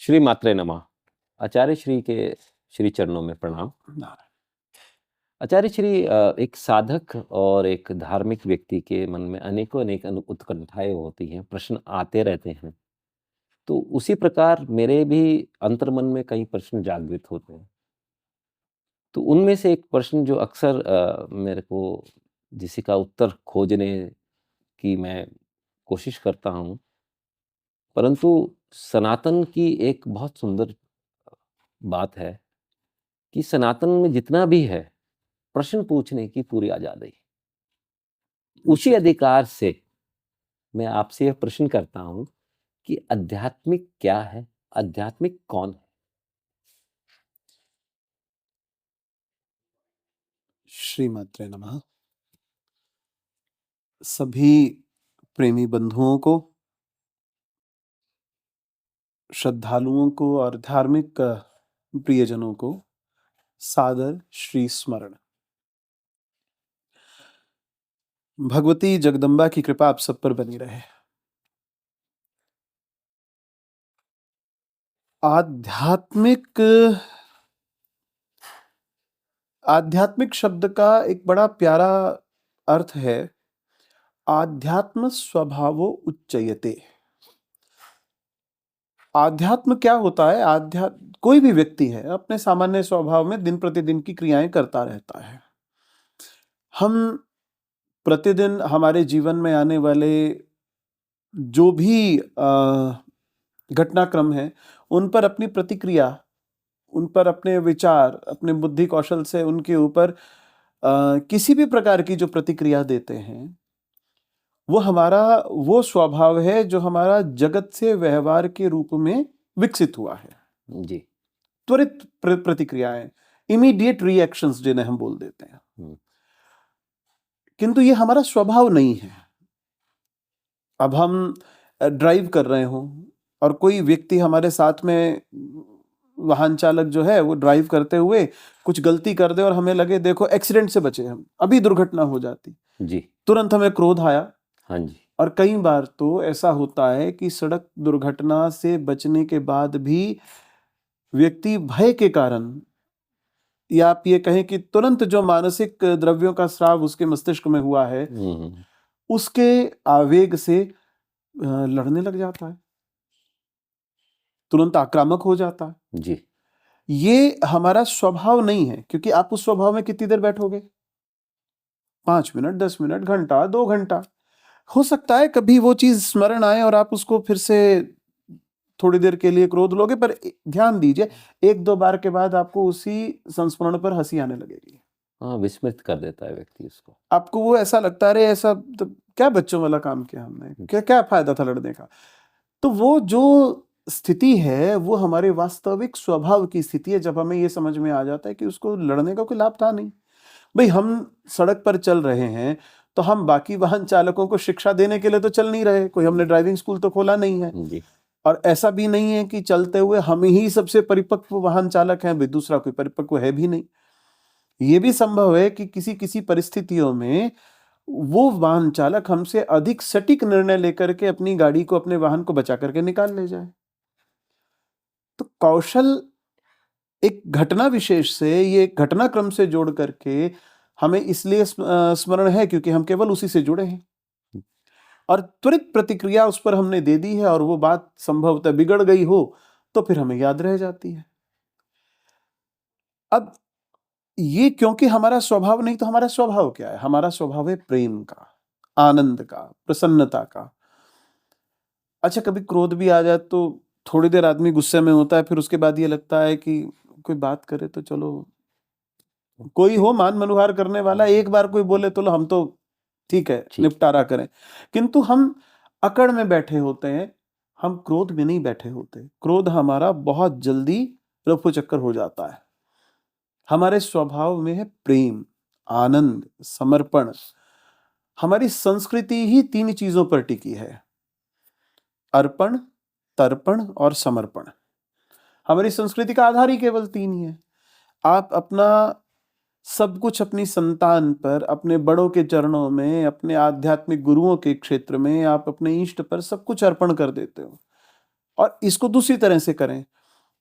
श्री मात्रे नमः। आचार्य श्री के श्री चरणों में प्रणाम। आचार्य श्री, एक साधक और एक धार्मिक व्यक्ति के मन में अनेकों अनेक उत्कंठाएं होती हैं, प्रश्न आते रहते हैं। तो उसी प्रकार मेरे भी अंतर्मन में कई प्रश्न जागृत होते हैं। तो उनमें से एक प्रश्न जो अक्सर मेरे को जिसी का उत्तर खोजने की मैं कोशिश करता हूँ, परंतु सनातन की एक बहुत सुंदर बात है कि सनातन में जितना भी है, प्रश्न पूछने की पूरी आजादी। उसी अधिकार से मैं आपसे यह प्रश्न करता हूं कि आध्यात्मिक क्या है, आध्यात्मिक कौन है? श्रीमात्रे नमः। सभी प्रेमी बंधुओं को, श्रद्धालुओं को और धार्मिक प्रियजनों को सादर श्री स्मरण। भगवती जगदम्बा की कृपा आप सब पर बनी रहे। आध्यात्मिक आध्यात्मिक शब्द का एक बड़ा प्यारा अर्थ है, आध्यात्म स्वभावो उच्चयते। आध्यात्म क्या होता है? कोई भी व्यक्ति है अपने सामान्य स्वभाव में दिन प्रतिदिन की क्रियाएं करता रहता है। हम प्रतिदिन हमारे जीवन में आने वाले जो भी घटनाक्रम है, उन पर अपनी प्रतिक्रिया, उन पर अपने विचार, अपने बुद्धि कौशल से उनके ऊपर किसी भी प्रकार की जो प्रतिक्रिया देते हैं, वो हमारा वो स्वभाव है जो हमारा जगत से व्यवहार के रूप में विकसित हुआ है। जी। त्वरित प्रतिक्रियाएं, इमीडिएट रिएक्शंस जिन्हें हम बोल देते हैं। किंतु ये हमारा स्वभाव नहीं है। अब हम ड्राइव कर रहे हों और कोई व्यक्ति हमारे साथ में, वाहन चालक जो है वो ड्राइव करते हुए कुछ गलती कर दे और हमें लगे देखो एक्सीडेंट से बचे हम, अभी दुर्घटना हो जाती जी। तुरंत हमें क्रोध आया। हाँ जी। और कई बार तो ऐसा होता है कि सड़क दुर्घटना से बचने के बाद भी व्यक्ति भय के कारण, या आप ये कहें कि तुरंत जो मानसिक द्रव्यों का स्राव उसके मस्तिष्क में हुआ है, उसके आवेग से लड़ने लग जाता है, तुरंत आक्रामक हो जाता है। जी। ये हमारा स्वभाव नहीं है, क्योंकि आप उस स्वभाव में कितनी देर बैठोगे? 5 मिनट, 10 मिनट, घंटा, 2 घंटा। हो सकता है कभी वो चीज स्मरण आए और आप उसको फिर से थोड़ी देर के लिए क्रोध लोगे, पर ध्यान दीजिए, 1-2 बार के बाद आपको उसी संस्मरण पर हंसी आने लगेगी। हाँ, विस्मृत कर देता है व्यक्ति उसको। आपको वो ऐसा लगता है, ऐसा तो क्या बच्चों वाला काम किया हमने, क्या क्या फायदा था लड़ने का। तो वो जो स्थिति है वो हमारे वास्तविक स्वभाव की स्थिति है, जब हमें ये समझ में आ जाता है कि उसको लड़ने का कोई लाभ था नहीं। भाई, हम सड़क पर चल रहे हैं तो हम बाकी वाहन चालकों को शिक्षा देने के लिए तो चल नहीं रहे, कोई हमने ड्राइविंग स्कूल तो खोला नहीं है जी। और ऐसा भी नहीं है कि चलते हुए हम ही सबसे परिपक्व वाहन चालक हैं, भाई दूसरा कोई परिपक्व है भी नहीं। ये भी संभव है कि किसी किसी परिस्थितियों में वो वाहन चालक हमसे अधिक सटीक निर्णय लेकर के अपनी गाड़ी को, अपने वाहन को बचा करके निकाल ले जाए। तो कौशल एक घटना विशेष से, ये एक घटनाक्रम से जोड़ करके हमें इसलिए स्मरण है क्योंकि हम केवल उसी से जुड़े हैं और त्वरित प्रतिक्रिया उस पर हमने दे दी है और वो बात संभवतः बिगड़ गई हो तो फिर हमें याद रह जाती है। अब ये क्योंकि हमारा स्वभाव नहीं, तो हमारा स्वभाव क्या है? हमारा स्वभाव है प्रेम का, आनंद का, प्रसन्नता का। अच्छा, कभी क्रोध भी आ जाए तो थोड़ी देर आदमी गुस्से में होता है, फिर उसके बाद ये लगता है कि कोई बात करे तो चलो, कोई हो मान मनुहार करने वाला, एक बार कोई बोले तो लो हम तो ठीक है निपटारा करें। किंतु हम अकड़ में बैठे होते हैं, हम क्रोध में नहीं बैठे होते। क्रोध हमारा बहुत जल्दी रफू चक्कर हो जाता है। हमारे स्वभाव में है प्रेम, आनंद, समर्पण। हमारी संस्कृति ही 3 चीजों पर टिकी है, अर्पण, तर्पण और समर्पण। हमारी संस्कृति का आधार ही केवल 3 ही है। आप अपना सब कुछ अपनी संतान पर, अपने बड़ों के चरणों में, अपने आध्यात्मिक गुरुओं के क्षेत्र में, आप अपने इष्ट पर सब कुछ अर्पण कर देते हो। और इसको दूसरी तरह से करें,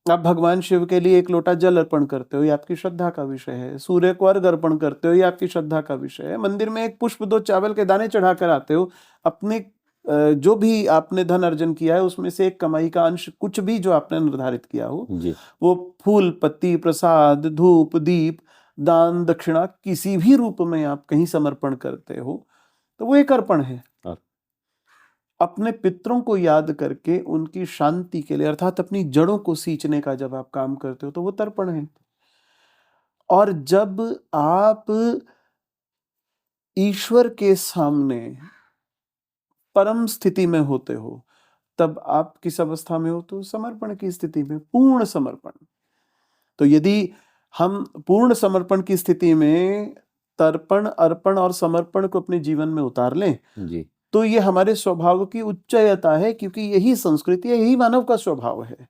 आप भगवान शिव के लिए एक लोटा जल अर्पण करते हो, ये आपकी श्रद्धा का विषय है। सूर्य को अर्घ अर्पण करते हो, ये आपकी श्रद्धा का विषय है। मंदिर में एक पुष्प, 2 चावल के दाने चढ़ा कर आते हो। अपने जो भी आपने धन अर्जन किया है उसमें से एक कमाई का अंश, कुछ भी जो आपने निर्धारित किया हो, जी। वो फूल, पत्ती, प्रसाद, धूप, दीप, दान, दक्षिणा किसी भी रूप में आप कहीं समर्पण करते हो तो वो एक अर्पण है। हाँ। अपने पितरों को याद करके उनकी शांति के लिए, अर्थात अपनी जड़ों को सींचने का जब आप काम करते हो तो वो तर्पण है। और जब आप ईश्वर के सामने परम स्थिति में होते हो, तब आप किस अवस्था में हो? तो समर्पण की स्थिति में, पूर्ण समर्पण। तो यदि हम पूर्ण समर्पण की स्थिति में तर्पण, अर्पण और समर्पण को अपने जीवन में उतार लें, जी। तो ये हमारे स्वभाव की उच्चयता है, क्योंकि यही संस्कृति है, यही मानव का स्वभाव है।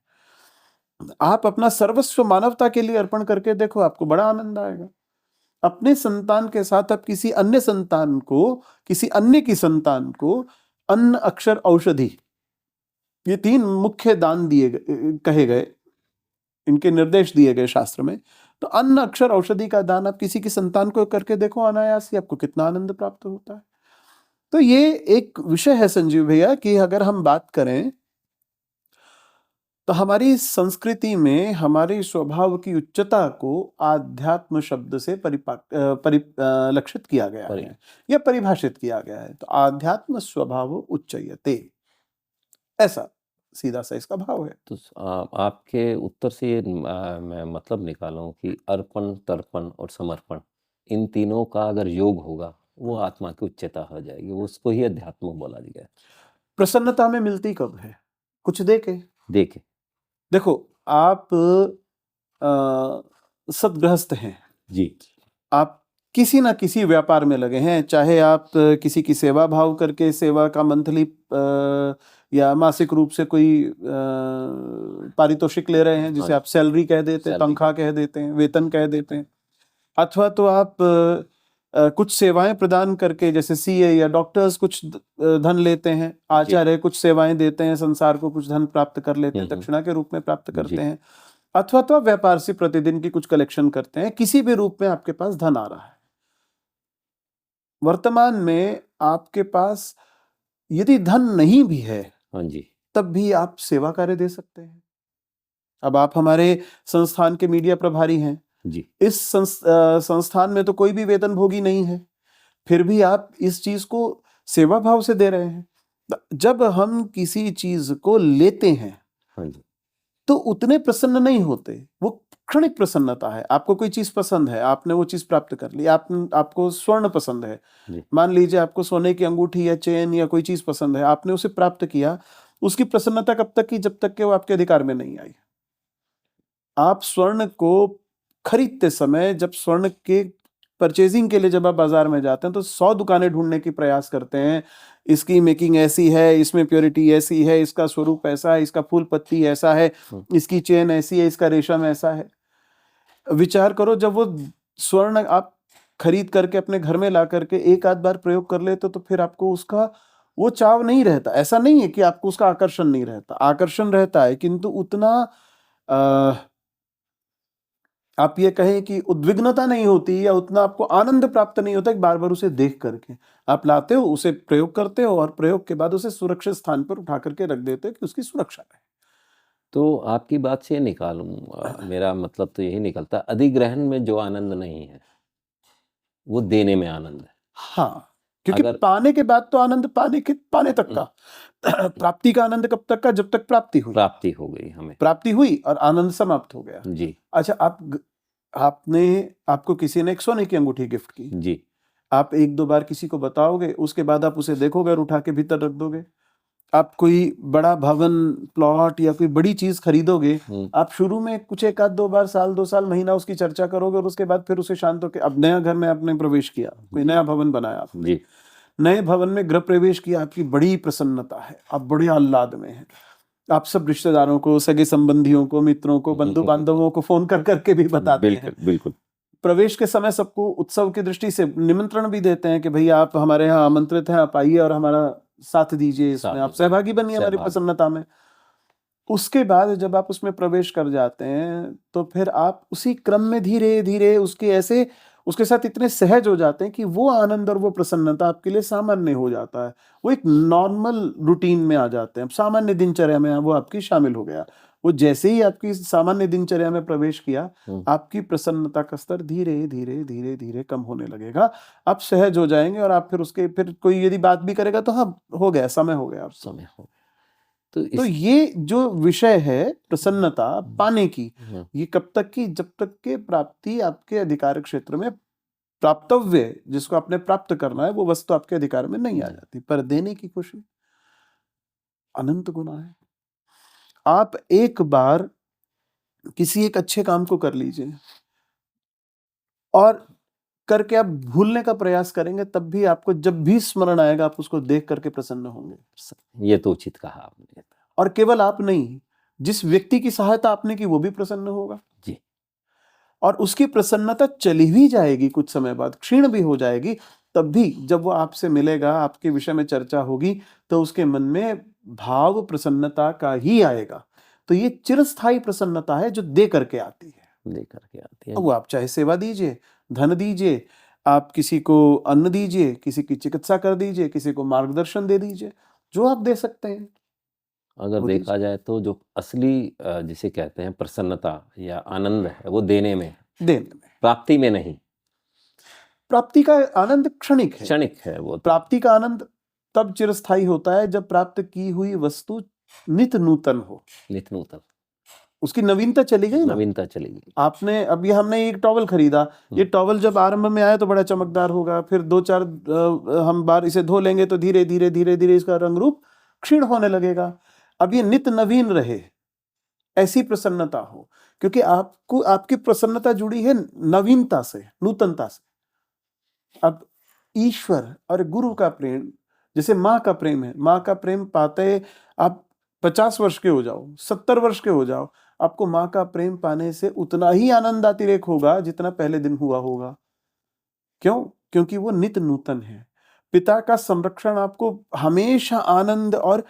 आप अपना सर्वस्व मानवता के लिए अर्पण करके देखो, आपको बड़ा आनंद आएगा। अपने संतान के साथ आप किसी अन्य संतान को, किसी अन्य की संतान को अन्न, अक्षर, औषधि, ये 3 मुख्य दान दिए कहे गए, इनके निर्देश दिए गए शास्त्र में। तो अन्न, अक्षर, औषधि का दान आप किसी की संतान को करके देखो, अनायास ही आपको कितना आनंद प्राप्त होता है। तो ये एक विषय है संजीव भैया कि अगर हम बात करें तो हमारी संस्कृति में हमारे स्वभाव की उच्चता को आध्यात्म शब्द से परिलक्षित किया गया है या परिभाषित किया गया है। तो आध्यात्म स्वभाव उच्चयते, ऐसा सीधा सा इसका भाव है। तो आपके उत्तर से ये मैं मतलब निकाला हूं कि अर्पण, तर्पण और समर्पण, इन तीनों का अगर योग होगा वो आत्मा की उच्चता हो जाएगी, वो उसको ही अध्यात्म बोला गया है। प्रसन्नता में मिलती कब है? कुछ देके देखे। देखो, आप सद्गृहस्थ हैं जी। आप किसी ना किसी व्यापार में लगे हैं, चाहे आप किसी की सेवा भाव करके सेवा का मंथली या मासिक रूप से कोई पारितोषिक ले रहे हैं, जिसे आप सैलरी कह देते हैं, तनख्वाह कह देते हैं, वेतन कह देते हैं, अथवा तो आप कुछ सेवाएं प्रदान करके, जैसे सीए या डॉक्टर्स कुछ धन लेते हैं, आचार्य कुछ सेवाएं देते हैं, संसार को कुछ धन प्राप्त कर लेते हैं, दक्षिणा के रूप में प्राप्त करते हैं, अथवा तो आप व्यापार से प्रतिदिन की कुछ कलेक्शन करते हैं। किसी भी रूप में आपके पास धन आ रहा है। वर्तमान में आपके पास यदि धन नहीं भी है, हाँ जी, तब भी आप सेवा कार्य दे सकते हैं। अब आप हमारे संस्थान के मीडिया प्रभारी हैं जी। इस संस्थान में तो कोई भी वेतन भोगी नहीं है, फिर भी आप इस चीज को सेवा भाव से दे रहे हैं। जब हम किसी चीज को लेते हैं, हाँ जी, तो उतने प्रसन्न नहीं होते, वो क्षणिक प्रसन्नता है। आपको कोई चीज पसंद है, आपने वो चीज प्राप्त कर ली, आपको स्वर्ण पसंद है, मान लीजिए आपको सोने की अंगूठी या चेन या कोई चीज पसंद है, आपने उसे प्राप्त किया, उसकी प्रसन्नता कब तक की? जब तक कि वो आपके अधिकार में नहीं आई। आप स्वर्ण को खरीदते समय, जब स्वर्ण के परचेजिंग के लिए जब आप बाजार में जाते हैं, तो 100 दुकानें ढूंढने की प्रयास करते हैं। इसकी मेकिंग ऐसी है, इसमें प्योरिटी ऐसी है, इसका स्वरूप ऐसा है, इसका फूल पत्ती ऐसा है, इसकी चेन ऐसी है, इसका रेशम ऐसा है। विचार करो, जब वो स्वर्ण आप खरीद करके अपने घर में ला करके एक आध बार प्रयोग कर लेते तो फिर आपको उसका वो चाव नहीं रहता। ऐसा नहीं है कि आपको उसका आकर्षण नहीं रहता, आकर्षण रहता है, किंतु उतना आप ये कहें कि उद्विग्नता नहीं होती या उतना आपको आनंद प्राप्त नहीं होता कि बार बार उसे देख करके। आप लाते हो, उसे प्रयोग करते हो और प्रयोग के बाद उसे सुरक्षित स्थान पर उठा करके रख देते हो कि उसकी सुरक्षा रहे। तो आपकी बात से निकालूं, मेरा मतलब तो यही निकलता, अधिग्रहण में जो आनंद नहीं है वो देने में आनंद है। हाँ, क्योंकि पाने के बाद तो आनंद पाने तक का प्राप्ति का आनंद कब तक का? जब तक प्राप्ति हुई। प्राप्ति हो गई, हमें प्राप्ति हुई और आनंद समाप्त हो गया जी। अच्छा, आपको किसी ने एक सोने की अंगूठी गिफ्ट की जी, आप 1-2 बार किसी को बताओगे, उसके बाद आप उसे देखोगे और उठा के भीतर रख दोगे। आप कोई बड़ा भवन, प्लॉट या कोई बड़ी चीज खरीदोगे, आप शुरू में कुछ 1-2 बार, साल 2 साल, महीना उसकी चर्चा करोगे और उसके बाद फिर उसे शांत होकर, अब नया घर में आपने प्रवेश किया, कोई नया भवन बनाया आपने जी। नए भवन में गृह प्रवेश किया, आपकी बड़ी प्रसन्नता है, आप बड़े आह्लाद में हैं। आप सब रिश्तेदारों को, सगे संबंधियों को, मित्रों को, बंधु बांधवों को फोन कर करके भी बताते हैं। बिल्कुल। प्रवेश के समय सबको उत्सव की दृष्टि से निमंत्रण भी देते हैं कि भैया आप हमारे यहाँ आमंत्रित हैं, आप आइए और हमारा साथ दीजिए, इसमें आप सहभागी बनिए हमारी प्रसन्नता में। उसके बाद जब आप उसमें प्रवेश कर जाते हैं तो फिर आप उसी क्रम में धीरे धीरे उसके साथ इतने सहज हो जाते हैं कि वो आनंद और वो प्रसन्नता आपके लिए सामान्य हो जाता है। वो एक नॉर्मल रूटीन में आ जाते हैं, सामान्य दिनचर्या में वो आपकी शामिल हो गया। वो जैसे ही आपकी सामान्य दिनचर्या में प्रवेश किया, आपकी प्रसन्नता का स्तर धीरे धीरे धीरे धीरे कम होने लगेगा। आप सहज हो जाएंगे और आप फिर कोई यदि बात भी करेगा तो हाँ, हो गया, समय हो गया, समय हो। तो तो इस ये जो विषय है प्रसन्नता पाने की, ये कब तक की, जब तक के प्राप्ति आपके अधिकार क्षेत्र में प्राप्तव्य जिसको आपने प्राप्त करना है वो वस्तु आपके अधिकार में नहीं आ जाती। पर देने की खुशी अनंत गुना है। आप एक बार किसी एक अच्छे काम को कर लीजिए और करके आप भूलने का प्रयास करेंगे, तब भी आपको जब भी स्मरण आएगा आप उसको देख करके प्रसन्न होंगे। ये तो उचित कहा आपने। और केवल आप नहीं, जिस व्यक्ति की सहायता आपने की वो भी प्रसन्न होगा जी। और उसकी प्रसन्नता चली भी जाएगी, कुछ समय बाद क्षीण भी हो जाएगी, तब भी जब वो आपसे मिलेगा, आपके विषय में चर्चा होगी, तो उसके मन में भाव प्रसन्नता का ही आएगा। तो ये चिरस्थायी प्रसन्नता है जो दे करके आती है। वो आप चाहे सेवा दीजिए, धन दीजिए, आप किसी को अन्न दीजिए, किसी की चिकित्सा कर दीजिए, किसी को मार्गदर्शन दे दीजिए, जो आप दे सकते हैं। अगर देखा जाए तो जो असली जिसे कहते हैं प्रसन्नता या आनंद है वो देने में, प्राप्ति में नहीं। प्राप्ति का आनंद क्षणिक है वो। प्राप्ति का आनंद तब चिरस्थायी होता है जब प्राप्त की हुई वस्तु नित नूतन हो। उसकी नवीनता चली गई ना। आपने अभी हमने एक टॉवल खरीदा, ये टॉवल जब आरंभ में आया तो बड़ा चमकदार होगा, फिर 2-4 हम बार इसे धो लेंगे तो धीरे धीरे इसका रंग रूप क्षीण होने लगेगा। अब ये नित नवीन रहे, ऐसी प्रसन्नता हो, क्योंकि आपको आपकी प्रसन्नता जुड़ी है नवीनता से, नूतनता से। अब ईश्वर और गुरु का प्रेम जैसे माँ का प्रेम है, माँ का प्रेम पाते आप 50 वर्ष के हो जाओ, 70 वर्ष के हो जाओ, आपको माँ का प्रेम पाने से उतना ही आनंदातिरेक होगा जितना पहले दिन हुआ होगा। क्यों? क्योंकि वो नित नूतन है। पिता का संरक्षण आपको हमेशा आनंद और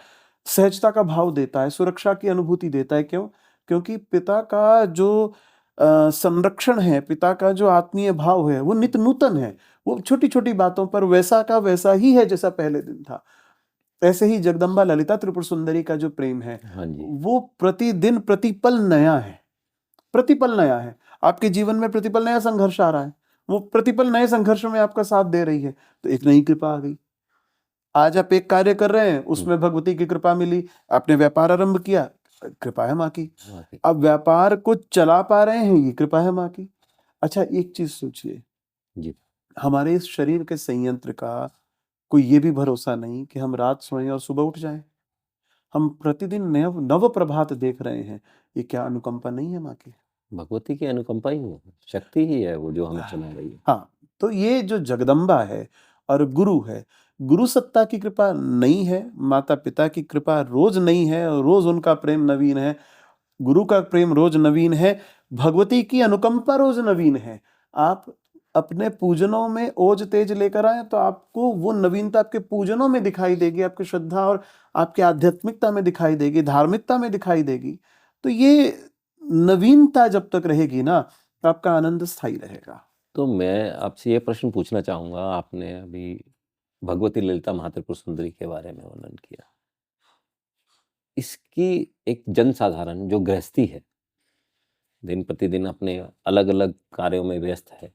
सहजता का भाव देता है, सुरक्षा की अनुभूति देता है। क्यों? क्योंकि पिता का जो संरक्षण है, पिता का जो आत्मीय भाव है वो नित नूतन है। वो छोटी छोटी बातों पर वैसा का वैसा ही है जैसा पहले दिन था। ऐसे ही जगदम्बा ललिता त्रिपुर सुंदरी का जो प्रेम है, वो प्रतिदिन प्रतिपल नया है, प्रतिपल नया है। आपके जीवन में प्रतिपल नया संघर्ष आ रहा है, वो प्रतिपल नए संघर्ष में आपका साथ दे रही है, तो एक नई कृपा आ गई। आज आप एक कार्य कर रहे हैं, उसमें भगवती की कृपा मिली, आपने व्यापार आरंभ किया, कृपा है माँ की। अब व्यापार को चला पा रहे हैं, ये कृपा है माँ की। अच्छा, एक चीज सोचिए, हमारे इस शरीर के संयंत्र का कोई ये भी भरोसा नहीं कि हम रात सोएं और सुबह उठ जाएं। हम प्रतिदिन नव प्रभात देख रहे हैं, ये क्या अनुकंपा नहीं है माँ की? भगवती की अनुकंपा ही है, शक्ति ही है वो जो हमें चला रही है। हाँ, तो ये जो जगदम्बा है और गुरु है, गुरु सत्ता की कृपा नहीं है, माता पिता की कृपा रोज नहीं है, रोज उनका प्रेम नवीन है, गुरु का प्रेम रोज नवीन है, भगवती की अनुकंपा रोज नवीन है। आप अपने पूजनों में ओज तेज लेकर आए तो आपको वो नवीनता आपके पूजनों में दिखाई देगी, आपकी श्रद्धा और आपकी आध्यात्मिकता में दिखाई देगी, धार्मिकता में दिखाई देगी। तो ये नवीनता जब तक रहेगी ना, आपका आनंद स्थायी रहेगा। तो मैं आपसे ये प्रश्न पूछना चाहूंगा, आपने अभी भगवती ललिता महात्रिपुर सुंदरी के बारे में वर्णन किया, इसकी एक जनसाधारण जो गृहस्थी है, दिन प्रतिदिन अपने अलग अलग कार्यों में व्यस्त है,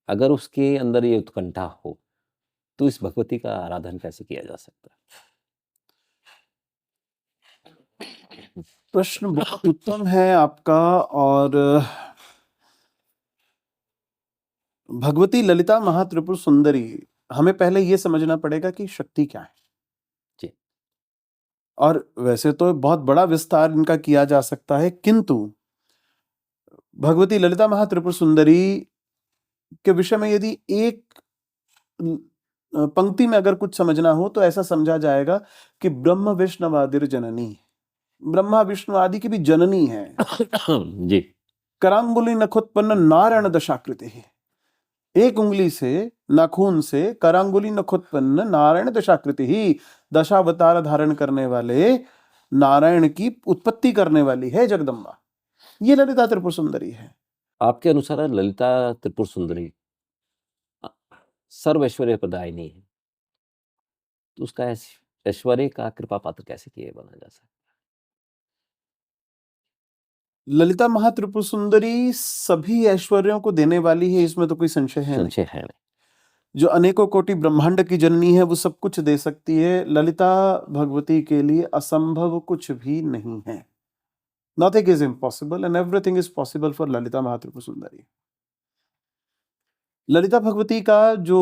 अगर उसके अंदर ये उत्कंठा हो तो इस भगवती का आराधन कैसे किया जा सकता है? प्रश्न बहुत उत्तम है आपका। और भगवती ललिता महात्रिपुर सुंदरी, हमें पहले ये समझना पड़ेगा कि शक्ति क्या है जी। और वैसे तो बहुत बड़ा विस्तार इनका किया जा सकता है, किंतु भगवती ललिता महात्रिपुर सुंदरी के विषय में यदि एक पंक्ति में अगर कुछ समझना हो तो ऐसा समझा जाएगा कि ब्रह्म विष्णुवादिर जननी, ब्रह्मा विष्णु आदि की भी जननी है जी। करांगुली नखोत्पन्न नारायण दशाकृति है। एक उंगली से, नाखून से करांगुली नखोत्पन्न नारायण दशाकृति ही, दशावतार धारण करने वाले नारायण की उत्पत्ति करने वाली है जगदम्बा। ये ललिता त्रिपुर सुंदरी है। आपके अनुसार ललिता त्रिपुर सुंदरी सर्व ऐश्वर्य प्रदायिनी है, तो उसका ऐश्वर्य का कृपा पात्र कैसे किए बना जा सकता ललिता महात्रिपुर सुंदरी सभी ऐश्वर्यों को देने वाली है, इसमें तो कोई संशय है? है नहीं। संशय है नहीं। जो अनेकों कोटि ब्रह्मांड की जननी है वो सब कुछ दे सकती है। ललिता भगवती के लिए असंभव कुछ भी नहीं है। Nothing is impossible and everything is possible for Lalita Mahatripur सुंदरी। ललिता भगवती का जो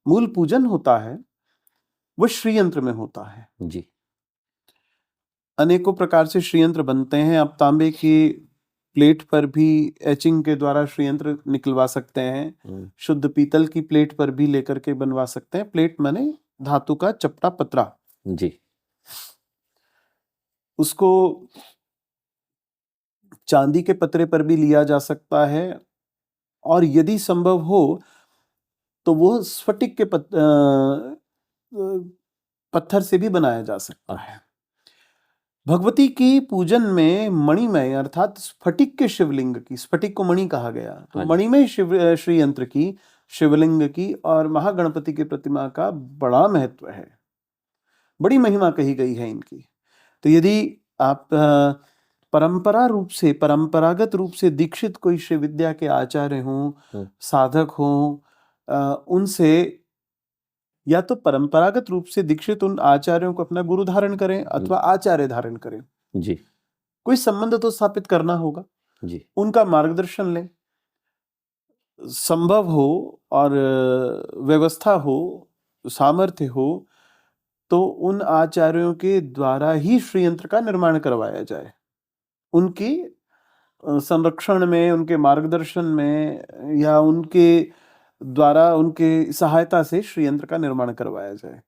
मूल पूजन होता है वो श्रीयंत्र में होता है। जी। अनेकों प्रकार से श्रीयंत्र बनते हैं। आप तांबे की प्लेट पर भी एचिंग के द्वारा श्रीयंत्र निकलवा सकते हैं। शुद्ध पीतल की प्लेट पर भी लेकर के बनवा सकते हैं। प्लेट माने धातु का चपटा पतरा। जी। उसको चांदी के पतरे पर भी लिया जा सकता है और यदि संभव हो तो वो स्फटिक के पत्थर से भी बनाया जा सकता है। भगवती की पूजन में मणिमय अर्थात स्फटिक के शिवलिंग की, स्फटिक को मणि कहा गया, तो मणिमय श्रीयंत्र की, शिवलिंग की और महागणपति की प्रतिमा का बड़ा महत्व है, बड़ी महिमा कही गई है इनकी। तो यदि आप परंपरागत रूप से दीक्षित कोई श्री विद्या के आचार्य हों, साधक हों, उनसे या तो परंपरागत रूप से दीक्षित उन आचार्यों को अपना गुरु धारण करें अथवा आचार्य धारण करें। जी। कोई संबंध तो स्थापित करना होगा। जी। उनका मार्गदर्शन लें। संभव हो और व्यवस्था हो, सामर्थ्य हो तो उन आचार्यों के द्वारा ही श्रीयंत्र का निर्माण करवाया जाए। उनकी संरक्षण में, उनके मार्गदर्शन में या उनके द्वारा, उनके सहायता से श्रीयंत्र का निर्माण करवाया जाए।